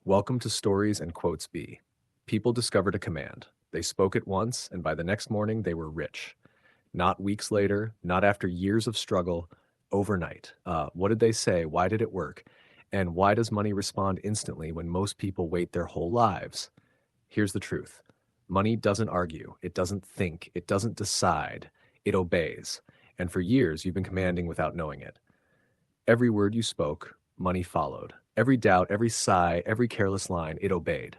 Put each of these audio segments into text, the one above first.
Welcome to Stories and Quotes B. People discovered a command. They spoke it once, and by the next morning they were rich. Not weeks later, not after years of struggle, overnight. What did they say? Why did it work? And why does money respond instantly when most people wait their whole lives? Here's the truth. Money doesn't argue. It doesn't think. It doesn't decide. It obeys. And for years, you've been commanding without knowing it. Every word you spoke, money followed. Every doubt, every sigh, every careless line, it obeyed.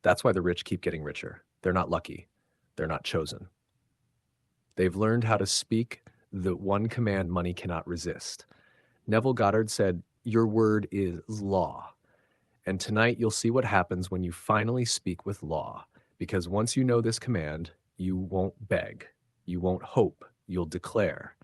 That's why the rich keep getting richer. They're not lucky. They're not chosen. They've learned how to speak the one command money cannot resist. Neville Goddard said, "Your word is law." And tonight you'll see what happens when you finally speak with law. Because once you know this command, you won't beg. You won't hope. You'll declare.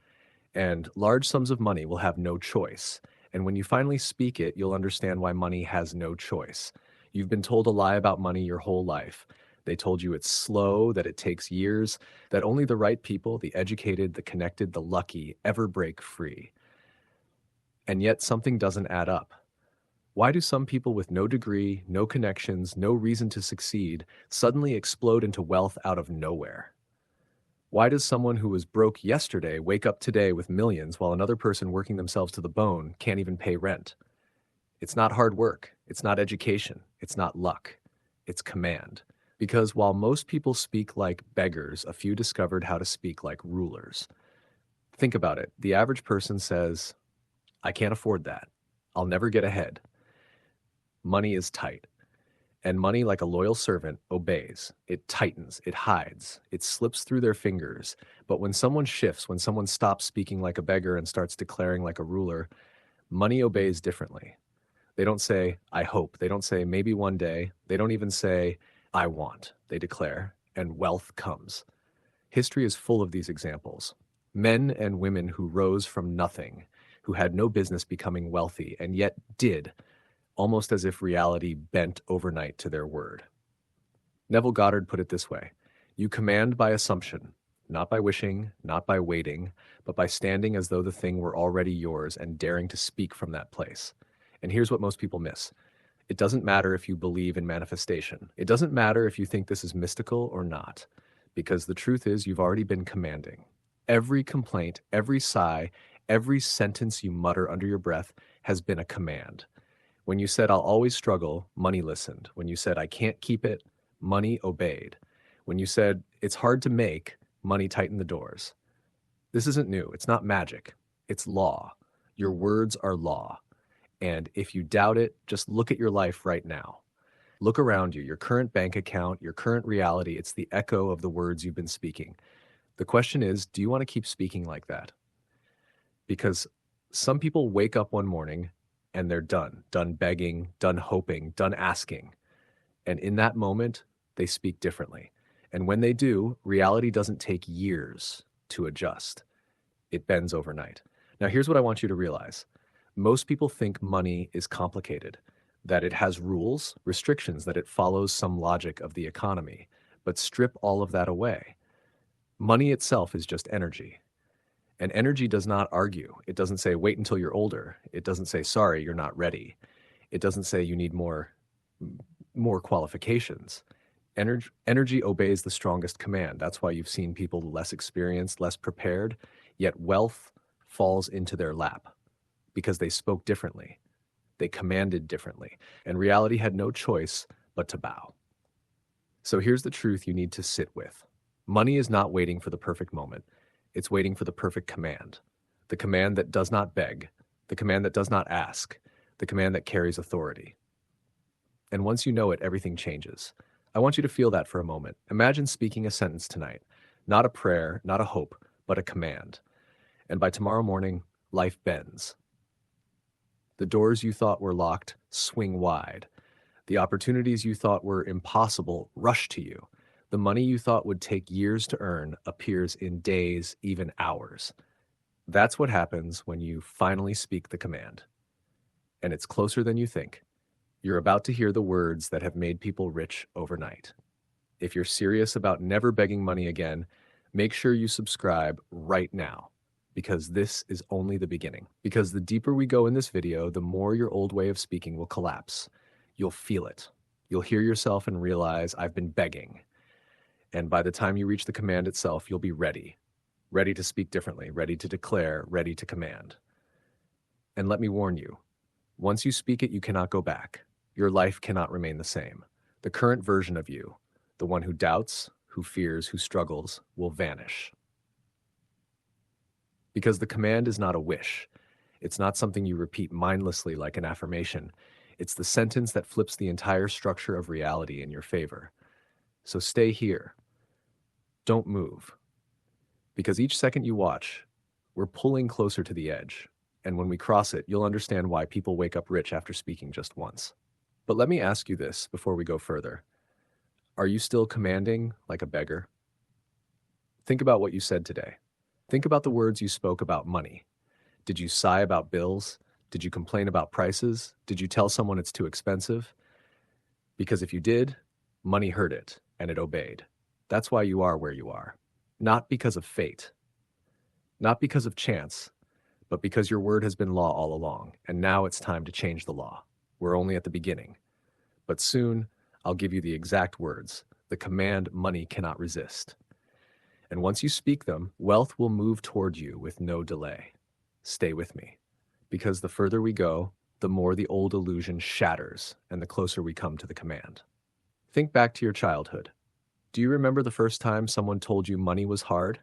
And large sums of money will have no choice. And when you finally speak it, you'll understand why money has no choice. You've been told a lie about money your whole life. They told you it's slow, that it takes years, that only the right people, the educated, the connected, the lucky, ever break free. And yet something doesn't add up. Why do some people with no degree, no connections, no reason to succeed suddenly explode into wealth out of nowhere? Why does someone who was broke yesterday wake up today with millions while another person working themselves to the bone can't even pay rent? It's not hard work. It's not education. It's not luck. It's command. Because while most people speak like beggars, a few discovered how to speak like rulers. Think about it. The average person says, "I can't afford that. I'll never get ahead." Money is tight. And money, like a loyal servant, obeys. It tightens, it hides, it slips through their fingers. But when someone shifts, when someone stops speaking like a beggar and starts declaring like a ruler, money obeys differently. They don't say, "I hope." They don't say, "Maybe one day." They don't even say, "I want." They declare, and wealth comes. History is full of these examples. Men and women who rose from nothing, who had no business becoming wealthy, and yet did, almost as if reality bent overnight to their word. Neville Goddard put it this way: "You command by assumption, not by wishing, not by waiting, but by standing as though the thing were already yours and daring to speak from that place." And here's what most people miss. It doesn't matter if you believe in manifestation. It doesn't matter if you think this is mystical or not, because the truth is you've already been commanding. Every complaint, every sigh, every sentence you mutter under your breath has been a command. When you said, "I'll always struggle," money listened. When you said, "I can't keep it," money obeyed. When you said, "It's hard to make," money tightened the doors. This isn't new. It's not magic. It's law. Your words are law. And if you doubt it, just look at your life right now. Look around you, your current bank account, your current reality. It's the echo of the words you've been speaking. The question is, do you want to keep speaking like that? Because some people wake up one morning and they're done begging, done hoping, done asking. And in that moment, they speak differently. And when they do, reality doesn't take years to adjust. It bends overnight. Now, here's what I want you to realize. Most people think money is complicated, that it has rules, restrictions, that it follows some logic of the economy. But strip all of that away. Money itself is just energy. And energy does not argue. It doesn't say, "Wait until you're older." It doesn't say, "Sorry, you're not ready." It doesn't say you need more qualifications. Energy obeys the strongest command. That's why you've seen people less experienced, less prepared, yet wealth falls into their lap because they spoke differently. They commanded differently. And reality had no choice but to bow. So here's the truth you need to sit with. Money is not waiting for the perfect moment. It's waiting for the perfect command. The command that does not beg. The command that does not ask. The command that carries authority. And once you know it, everything changes. I want you to feel that for a moment. Imagine speaking a sentence tonight. Not a prayer, not a hope, but a command. And by tomorrow morning, life bends. The doors you thought were locked swing wide. The opportunities you thought were impossible rush to you. The money you thought would take years to earn appears in days, even hours. That's what happens when you finally speak the command. And it's closer than you think. You're about to hear the words that have made people rich overnight. If you're serious about never begging money again, make sure you subscribe right now, because this is only the beginning. Because the deeper we go in this video, the more your old way of speaking will collapse. You'll feel it. You'll hear yourself and realize, I've been begging. And by the time you reach the command itself, you'll be ready. Ready to speak differently, ready to declare, ready to command. And let me warn you, once you speak it, you cannot go back. Your life cannot remain the same. The current version of you, the one who doubts, who fears, who struggles, will vanish. Because the command is not a wish. It's not something you repeat mindlessly like an affirmation. It's the sentence that flips the entire structure of reality in your favor. So stay here. Don't move. Because each second you watch, we're pulling closer to the edge. And when we cross it, you'll understand why people wake up rich after speaking just once. But let me ask you this before we go further. Are you still commanding like a beggar? Think about what you said today. Think about the words you spoke about money. Did you sigh about bills? Did you complain about prices? Did you tell someone it's too expensive? Because if you did, money heard it, and it obeyed. That's why you are where you are. Not because of fate. Not because of chance, but because your word has been law all along, and now it's time to change the law. We're only at the beginning. But soon, I'll give you the exact words, the command money cannot resist. And once you speak them, wealth will move toward you with no delay. Stay with me, because the further we go, the more the old illusion shatters and the closer we come to the command. Think back to your childhood. Do you remember the first time someone told you money was hard?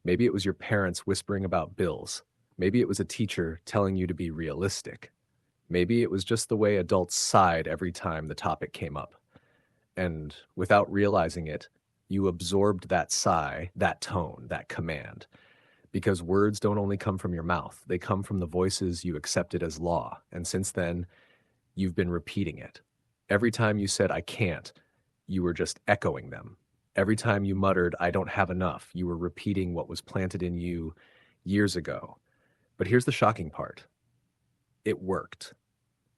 Maybe it was your parents whispering about bills. Maybe it was a teacher telling you to be realistic. Maybe it was just the way adults sighed every time the topic came up. And without realizing it, you absorbed that sigh, that tone, that command. Because words don't only come from your mouth, they come from the voices you accepted as law. And since then, you've been repeating it. Every time you said, I can't, you were just echoing them. Every time you muttered, I don't have enough, you were repeating what was planted in you years ago. But here's the shocking part. It worked.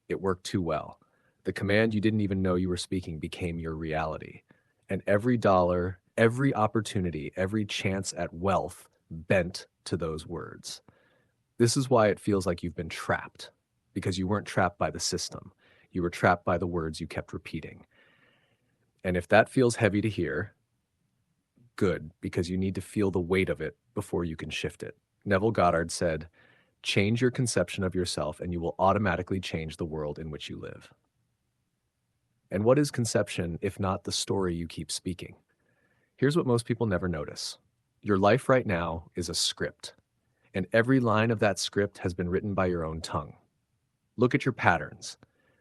It worked too well. The command you didn't even know you were speaking became your reality. And every dollar, every opportunity, every chance at wealth bent to those words. This is why it feels like you've been trapped, because you weren't trapped by the system. You were trapped by the words you kept repeating. And if that feels heavy to hear, good, because you need to feel the weight of it before you can shift it. Neville Goddard said, change your conception of yourself and you will automatically change the world in which you live. And what is conception if not the story you keep speaking? Here's what most people never notice. Your life right now is a script, and every line of that script has been written by your own tongue. Look at your patterns.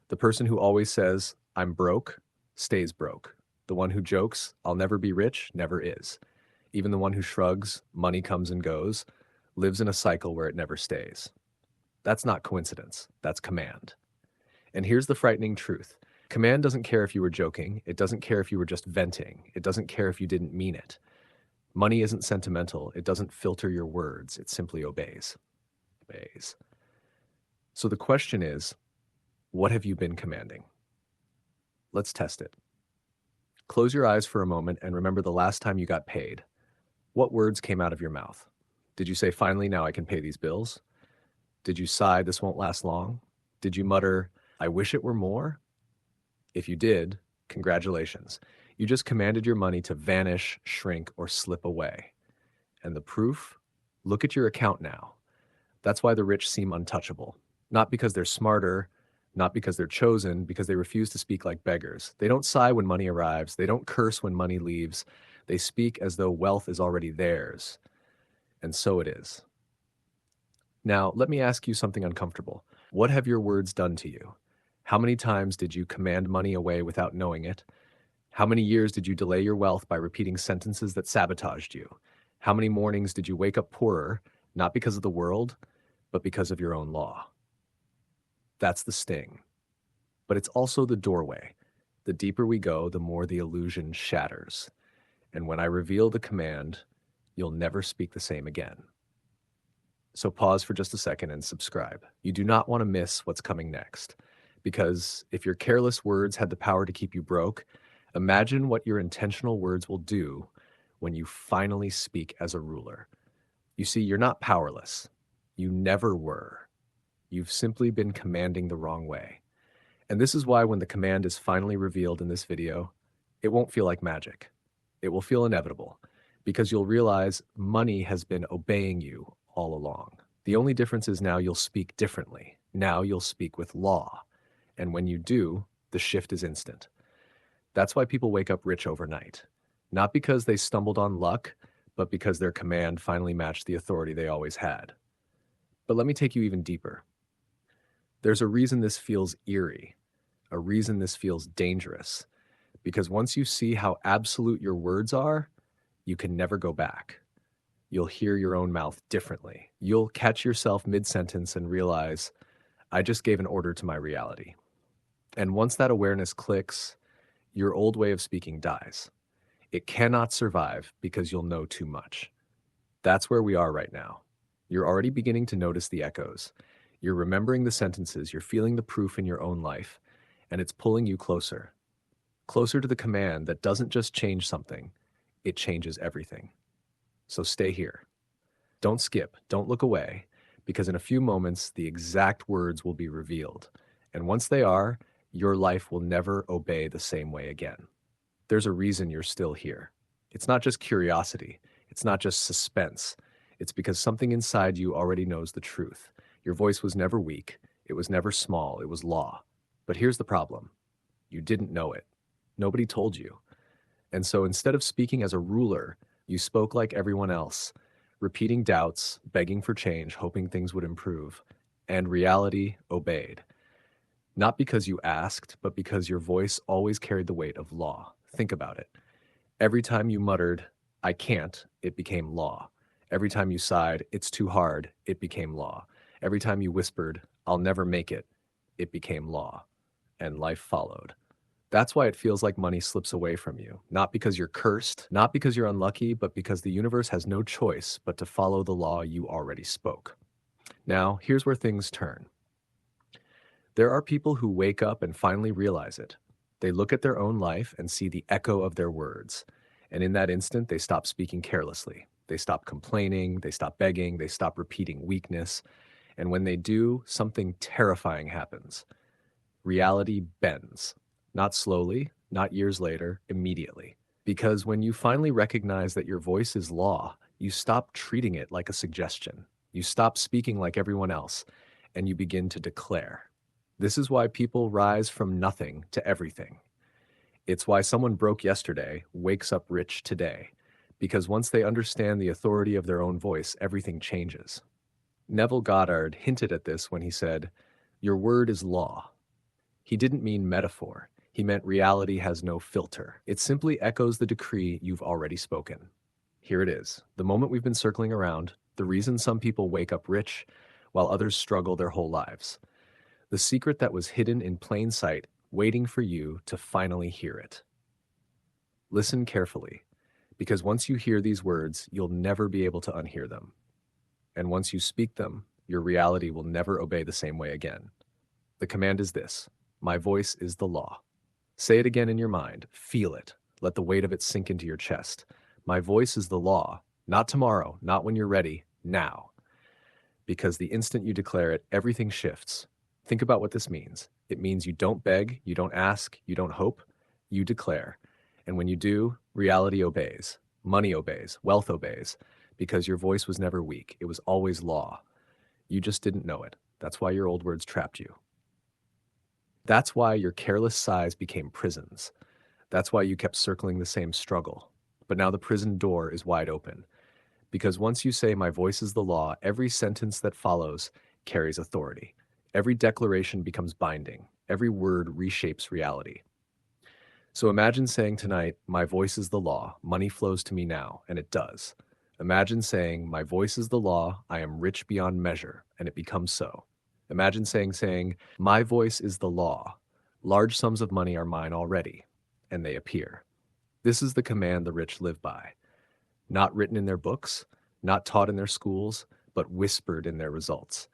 The person who always says, I'm broke, stays broke. The one who jokes, I'll never be rich, never is. Even the one who shrugs, money comes and goes, lives in a cycle where it never stays. That's not coincidence, that's command. And here's the frightening truth. Command doesn't care if you were joking, it doesn't care if you were just venting, it doesn't care if you didn't mean it. Money isn't sentimental, it doesn't filter your words, it simply obeys. Obeys. So the question is, what have you been commanding? Let's test it. Close your eyes for a moment and remember the last time you got paid. What words came out of your mouth? Did you say, finally, now I can pay these bills? Did you sigh, this won't last long? Did you mutter, I wish it were more? If you did, congratulations. You just commanded your money to vanish, shrink, or slip away. And the proof? Look at your account now. That's why the rich seem untouchable. Not because they're smarter, not because they're chosen, because they refuse to speak like beggars. They don't sigh when money arrives. They don't curse when money leaves. They speak as though wealth is already theirs. And so it is. Now, let me ask you something uncomfortable. What have your words done to you? How many times did you command money away without knowing it? How many years did you delay your wealth by repeating sentences that sabotaged you? How many mornings did you wake up poorer, not because of the world, but because of your own law? That's the sting. But it's also the doorway. The deeper we go, the more the illusion shatters. And when I reveal the command, you'll never speak the same again. So pause for just a second and subscribe. You do not want to miss what's coming next. Because if your careless words had the power to keep you broke, imagine what your intentional words will do when you finally speak as a ruler. You see, you're not powerless. You never were. You've simply been commanding the wrong way. And this is why when the command is finally revealed in this video, it won't feel like magic. It will feel inevitable because you'll realize money has been obeying you all along. The only difference is now you'll speak differently. Now you'll speak with law. And when you do, the shift is instant. That's why people wake up rich overnight. Not because they stumbled on luck, but because their command finally matched the authority they always had. But let me take you even deeper. There's a reason this feels eerie, a reason this feels dangerous, because once you see how absolute your words are, you can never go back. You'll hear your own mouth differently. You'll catch yourself mid-sentence and realize, I just gave an order to my reality. And once that awareness clicks, your old way of speaking dies. It cannot survive because you'll know too much. That's where we are right now. You're already beginning to notice the echoes. You're remembering the sentences, you're feeling the proof in your own life, and it's pulling you closer. Closer to the command that doesn't just change something, it changes everything. So stay here. Don't skip, don't look away, because in a few moments, the exact words will be revealed. And once they are, your life will never obey the same way again. There's a reason you're still here. It's not just curiosity. It's not just suspense. It's because something inside you already knows the truth. Your voice was never weak. It was never small. It was law. But here's the problem. You didn't know it. Nobody told you. And so instead of speaking as a ruler, you spoke like everyone else, repeating doubts, begging for change, hoping things would improve. And reality obeyed. Not because you asked, but because your voice always carried the weight of law. Think about it. Every time you muttered, I can't, it became law. Every time you sighed, it's too hard, it became law. Every time you whispered, I'll never make it, it became law. And life followed. That's why it feels like money slips away from you. Not because you're cursed, not because you're unlucky, but because the universe has no choice but to follow the law you already spoke. Now, here's where things turn. There are people who wake up and finally realize it. They look at their own life and see the echo of their words. And in that instant, they stop speaking carelessly. They stop complaining, they stop begging, they stop repeating weakness. And when they do, something terrifying happens. Reality bends. Not slowly, not years later, immediately. Because when you finally recognize that your voice is law, you stop treating it like a suggestion. You stop speaking like everyone else, and you begin to declare. This is why people rise from nothing to everything. It's why someone broke yesterday wakes up rich today. Because once they understand the authority of their own voice, everything changes. Neville Goddard hinted at this when he said, "Your word is law." He didn't mean metaphor. He meant reality has no filter. It simply echoes the decree you've already spoken. Here it is, the moment we've been circling around, the reason some people wake up rich while others struggle their whole lives. The secret that was hidden in plain sight, waiting for you to finally hear it. Listen carefully, because once you hear these words, you'll never be able to unhear them. And once you speak them, your reality will never obey the same way again. The command is this: my voice is the law. Say it again in your mind. Feel it. Let the weight of it sink into your chest. My voice is the law. Not tomorrow, not when you're ready, now. Because the instant you declare it, everything shifts. Think about what this means. It means you don't beg, you don't ask, you don't hope, you declare. And when you do, reality obeys. Money obeys. Wealth obeys. Because your voice was never weak. It was always law. You just didn't know it. That's why your old words trapped you. That's why your careless sighs became prisons. That's why you kept circling the same struggle. But now the prison door is wide open. Because once you say, my voice is the law, every sentence that follows carries authority. Every declaration becomes binding. Every word reshapes reality. So imagine saying tonight, my voice is the law, money flows to me now, and it does. Imagine saying, my voice is the law, I am rich beyond measure, and it becomes so. Imagine saying, my voice is the law. Large sums of money are mine already, and they appear. This is the command the rich live by. Not written in their books, not taught in their schools, but whispered in their results.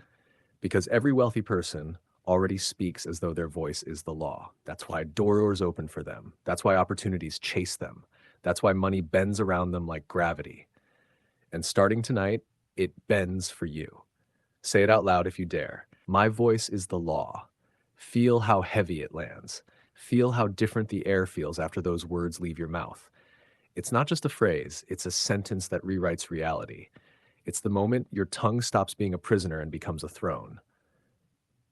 Because every wealthy person already speaks as though their voice is the law. That's why doors open for them. That's why opportunities chase them. That's why money bends around them like gravity. And starting tonight, it bends for you. Say it out loud if you dare. My voice is the law. Feel how heavy it lands. Feel how different the air feels after those words leave your mouth. It's not just a phrase, it's a sentence that rewrites reality. It's the moment your tongue stops being a prisoner and becomes a throne.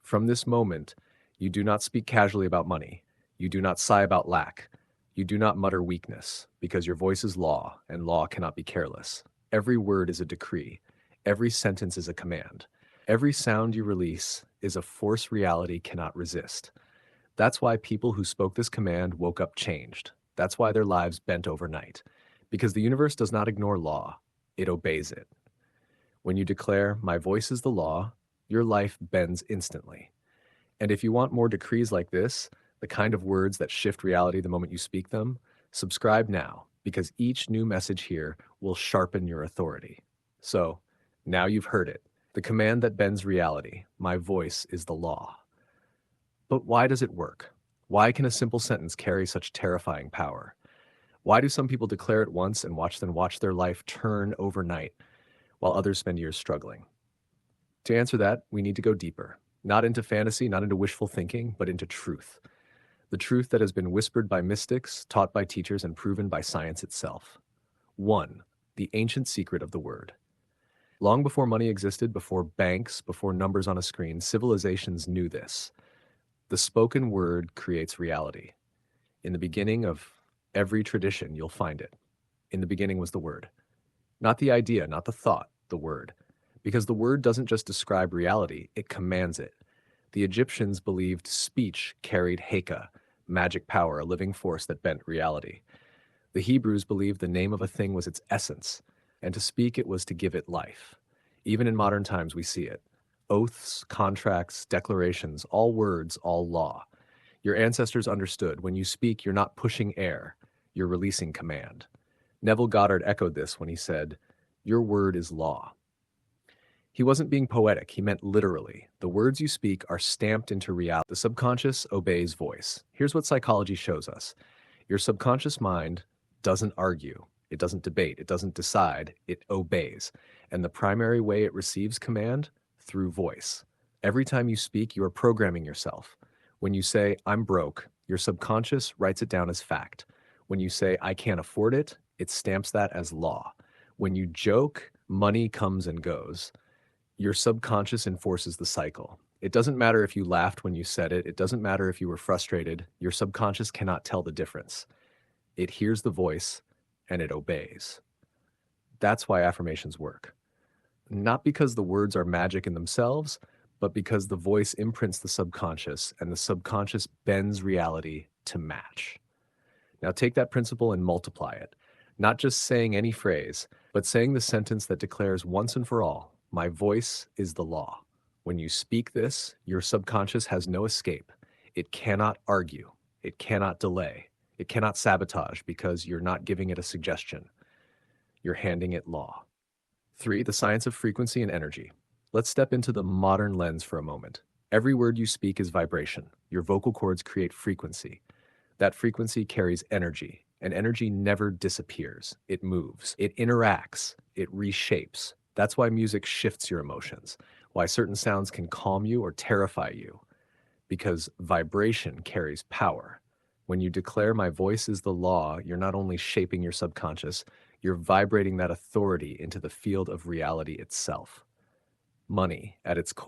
From this moment, you do not speak casually about money. You do not sigh about lack. You do not mutter weakness, because your voice is law, and law cannot be careless. Every word is a decree. Every sentence is a command. Every sound you release is a force reality cannot resist. That's why people who spoke this command woke up changed. That's why their lives bent overnight. Because the universe does not ignore law, it obeys it. When you declare, "My voice is the law," your life bends instantly. And if you want more decrees like this, the kind of words that shift reality the moment you speak them, subscribe now, because each new message here will sharpen your authority. So, now you've heard it. The command that bends reality, my voice is the law. But why does it work? Why can a simple sentence carry such terrifying power? Why do some people declare it once and watch their life turn overnight, while others spend years struggling? To answer that, we need to go deeper. Not into fantasy, not into wishful thinking, but into truth. The truth that has been whispered by mystics, taught by teachers, and proven by science itself. 1. The ancient secret of the word. Long before money existed, before banks, before numbers on a screen, civilizations knew this. The spoken word creates reality. In the beginning of every tradition, you'll find it. In the beginning was the word. Not the idea, not the thought, the word. Because the word doesn't just describe reality, it commands it. The Egyptians believed speech carried Heka, magic power, a living force that bent reality. The Hebrews believed the name of a thing was its essence, and to speak it was to give it life. Even in modern times we see it. Oaths, contracts, declarations, all words, all law. Your ancestors understood, when you speak, you're not pushing air, you're releasing command. Neville Goddard echoed this when he said, "Your word is law." He wasn't being poetic, he meant literally. The words you speak are stamped into reality. The subconscious obeys voice. Here's what psychology shows us. Your subconscious mind doesn't argue, it doesn't debate, it doesn't decide, it obeys. And the primary way it receives command? Through voice. Every time you speak, you are programming yourself. When you say, "I'm broke," your subconscious writes it down as fact. When you say, "I can't afford it," it stamps that as law. When you joke, money comes and goes. Your subconscious enforces the cycle. It doesn't matter if you laughed when you said it. It doesn't matter if you were frustrated. Your subconscious cannot tell the difference. It hears the voice and it obeys. That's why affirmations work. Not because the words are magic in themselves, but because the voice imprints the subconscious and the subconscious bends reality to match. Now take that principle and multiply it. Not just saying any phrase, but saying the sentence that declares once and for all, "My voice is the law." When you speak this, your subconscious has no escape. It cannot argue. It cannot delay. It cannot sabotage because you're not giving it a suggestion. You're handing it law. 3. The science of frequency and energy. Let's step into the modern lens for a moment. Every word you speak is vibration. Your vocal cords create frequency. That frequency carries energy, and energy never disappears. It moves. It interacts. It reshapes. That's why music shifts your emotions, why certain sounds can calm you or terrify you, because vibration carries power. When you declare, "My voice is the law," you're not only shaping your subconscious, you're vibrating that authority into the field of reality itself. Money, at its core,